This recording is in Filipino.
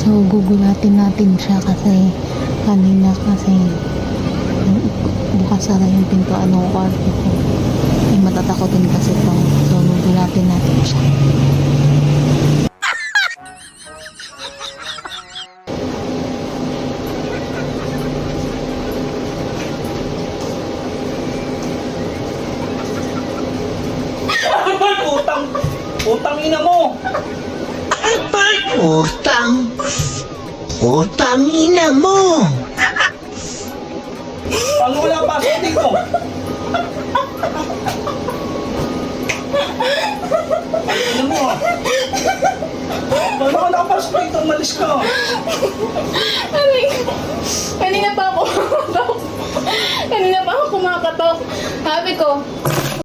So, gugulatin natin siya kasi kanina bukas sara yung pintuan ng kwarto ko. Ay, matatakotin kasi ito. So, gugulatin natin siya. Utang ina mo! Utang. Utang ina mo. Paano wala pasok dito? Ina mo ah. Paano ka nakapasok dito? Umalis ka. Kanina pa ako kumakatok. Sabi ko,